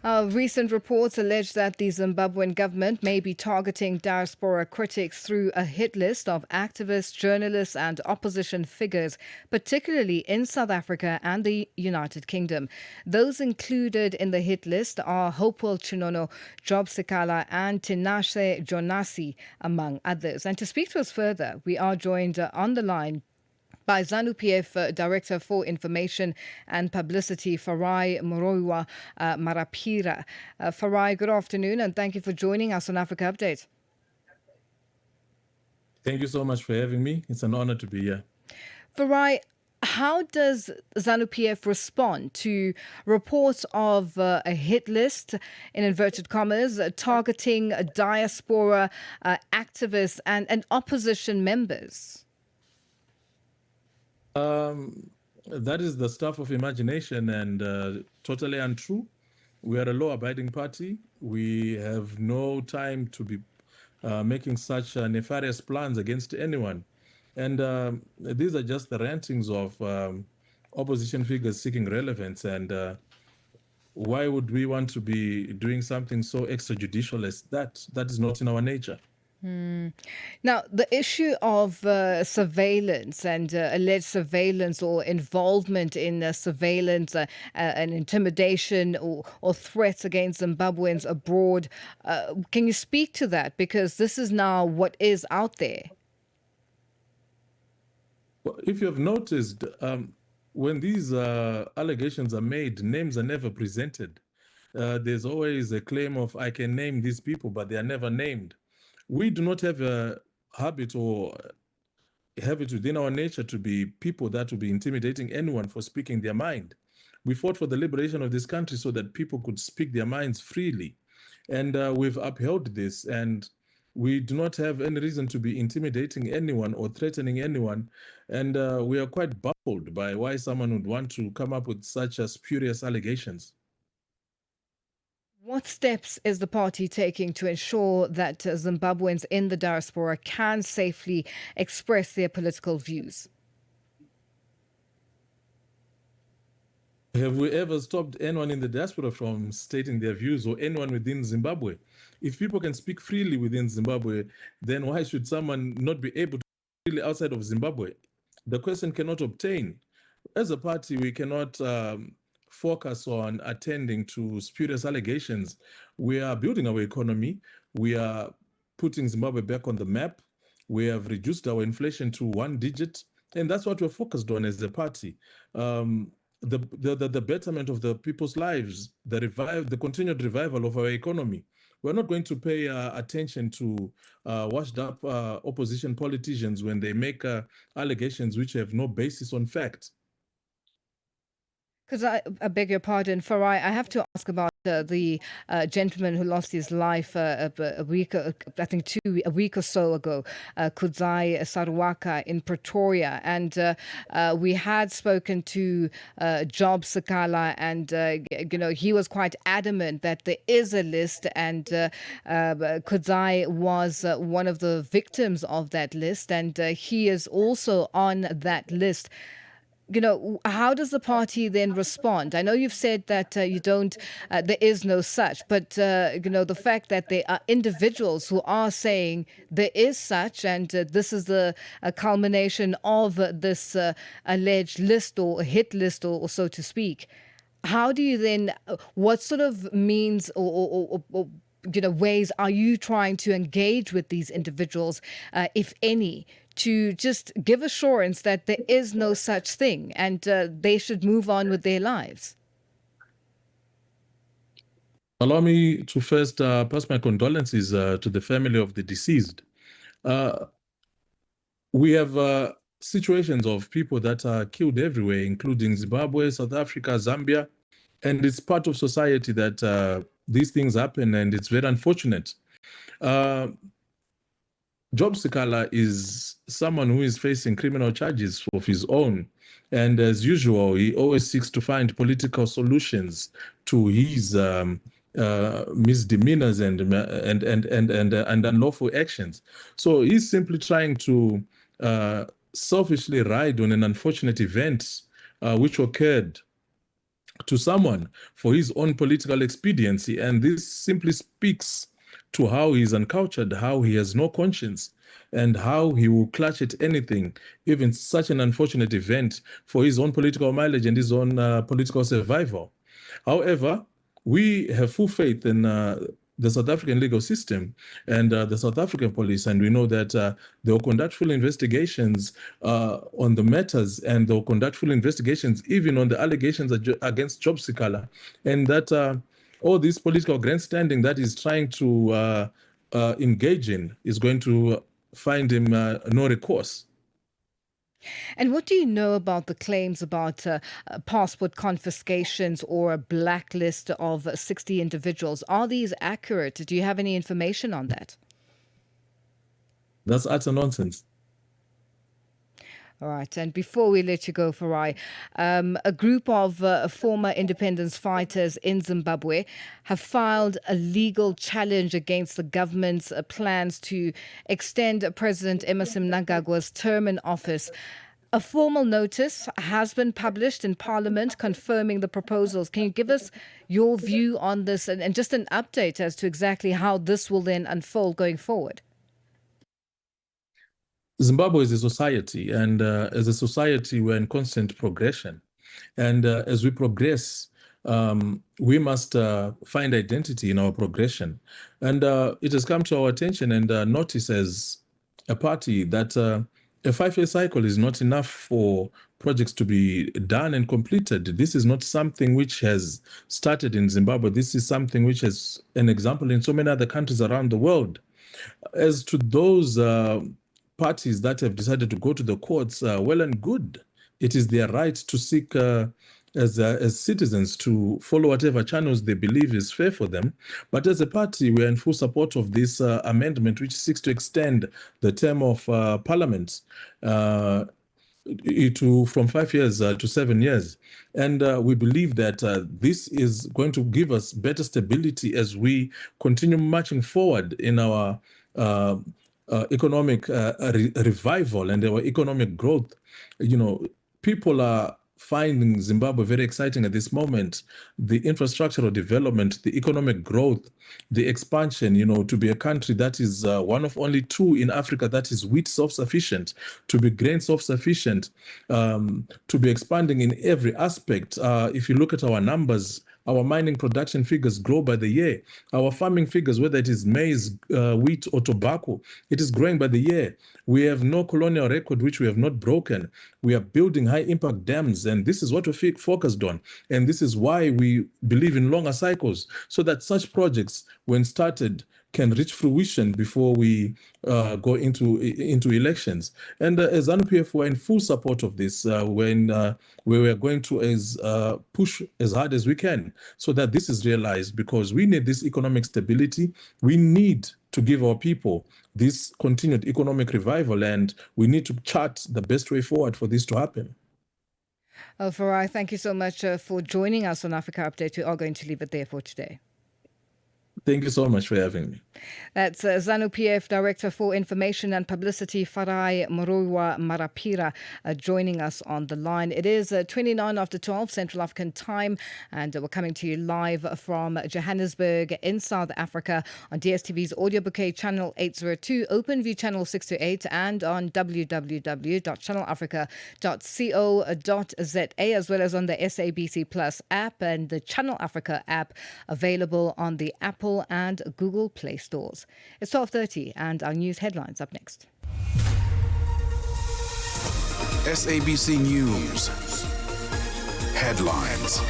Recent reports allege that the Zimbabwean government may be targeting diaspora critics through a hit list of activists, journalists and opposition figures, particularly in South Africa and the United Kingdom. Those included in the hit list are Hopewell Chin'ono, Sikhala and Tinashe Jonasi, among others. And to speak to us further, we are joined on the line by ZANU PF Director for Information and Publicity, Farai Muroiwa Marapira. Farai, good afternoon, and thank you for joining us on Africa Update. Thank you so much for having me. It's an honor to be here. Farai, how does ZANU PF respond to reports of a hit list, in inverted commas, targeting diaspora activists and opposition members? That is the stuff of imagination and totally untrue. We are a law-abiding party. We have no time to be making such nefarious plans against anyone. And these are just the rantings of opposition figures seeking relevance. And why would we want to be doing something so extrajudicial as that? That is not in our nature. Now, the issue of surveillance and alleged surveillance or involvement in surveillance and intimidation or threats against Zimbabweans abroad, can you speak to that? Because this is now what is out there. Well, if you have noticed, when these allegations are made, names are never presented. There's always a claim of, I can name these people, but they are never named. We do not have a habit or habit within our nature to be people that will be intimidating anyone for speaking their mind. We fought for the liberation of this country so that people could speak their minds freely. And we've upheld this, and we do not have any reason to be intimidating anyone or threatening anyone. And we are quite baffled by why someone would want to come up with such spurious allegations. What steps is the party taking to ensure that Zimbabweans in the diaspora can safely express their political views? Have we ever stopped anyone in the diaspora from stating their views, or anyone within Zimbabwe? If people can speak freely within Zimbabwe, then why should someone not be able to speak freely outside of Zimbabwe? The question cannot obtain. As a party, we cannot focus on attending to spurious allegations. We are building our economy. We are putting Zimbabwe back on the map. We have reduced our inflation to 1 digit, and that's what we're focused on as a party. The betterment of the people's lives, the continued revival of our economy. We're not going to pay attention to washed up opposition politicians when they make allegations which have no basis on fact. Because I beg your pardon, Farai, I have to ask about the gentleman who lost his life a week or so ago, Kudzai Saruwaka in Pretoria. And we had spoken to Sikhala, and he was quite adamant that there is a list, and Kudzai was one of the victims of that list, and he is also on that list. How does the party then respond? I know you've said that you don't, there is no such, but, the fact that there are individuals who are saying there is such, and this is the culmination of this alleged list or hit list, or so to speak. How do you then, what sort of means or ways are you trying to engage with these individuals, if any, to just give assurance that there is no such thing and they should move on with their lives? Allow me to first pass my condolences to the family of the deceased. We have situations of people that are killed everywhere, including Zimbabwe, South Africa, Zambia, and it's part of society that these things happen, and it's very unfortunate. Sikhala is someone who is facing criminal charges of his own. And as usual, he always seeks to find political solutions to his misdemeanors and unlawful actions. So he's simply trying to selfishly ride on an unfortunate event which occurred to someone for his own political expediency. And this simply speaks to how he's uncultured, how he has no conscience, and how he will clutch at anything, even such an unfortunate event, for his own political mileage and his own political survival. However, we have full faith in the South African legal system and the South African police, and we know that they will conduct full investigations on the matters, and they will conduct full investigations even on the allegations against Job Sikhala, and that all this political grandstanding that he's trying to engage in is going to find him no recourse. And what do you know about the claims about passport confiscations or a blacklist of 60 individuals? Are these accurate? Do you have any information on that? That's utter nonsense. All right. And before we let you go, Farai, a group of former independence fighters in Zimbabwe have filed a legal challenge against the government's plans to extend President Emmerson Mnangagwa's term in office. A formal notice has been published in Parliament confirming the proposals. Can you give us your view on this and just an update as to exactly how this will then unfold going forward? Zimbabwe is a society, and as a society, we're in constant progression. And as we progress, we must find identity in our progression. And it has come to our attention and notice as a party that a 5-year cycle is not enough for projects to be done and completed. This is not something which has started in Zimbabwe. This is something which is an example in so many other countries around the world. As to those parties that have decided to go to the courts, well and good. It is their right to seek, as citizens, to follow whatever channels they believe is fair for them. But as a party, we are in full support of this amendment, which seeks to extend the term of Parliament from 5 years to 7 years. And we believe that this is going to give us better stability as we continue marching forward in our economic revival and our economic growth. You know, people are finding Zimbabwe very exciting at this moment. The infrastructural development, the economic growth, the expansion, you know, to be a country that is one of only 2 in Africa that is wheat self-sufficient, to be grain self-sufficient, to be expanding in every aspect. If you look at our numbers, our mining production figures grow by the year. Our farming figures, whether it is maize, wheat, or tobacco, it is growing by the year. We have no colonial record which we have not broken. We are building high-impact dams, and this is what we're focused on. And this is why we believe in longer cycles, so that such projects, when started, can reach fruition before we go into elections. And as ZANU PF, we're in full support of this. We are going to push as hard as we can so that this is realized, because we need this economic stability. We need to give our people this continued economic revival, and we need to chart the best way forward for this to happen. Farai, thank you so much for joining us on Africa Update. We are going to leave it there for today. Thank you so much for having me. That's ZANU PF Director for Information and Publicity, Farai Muroiwa Marapira, joining us on the line. It is 29 after 12 Central African time, and we're coming to you live from Johannesburg in South Africa on DSTV's audio bouquet channel 802, OpenView channel 628, and on www.channelafrica.co.za, as well as on the SABC Plus app and the Channel Africa app, available on the Apple and Google Play stores. It's 12:30 and our news headlines up next. SABC News headlines.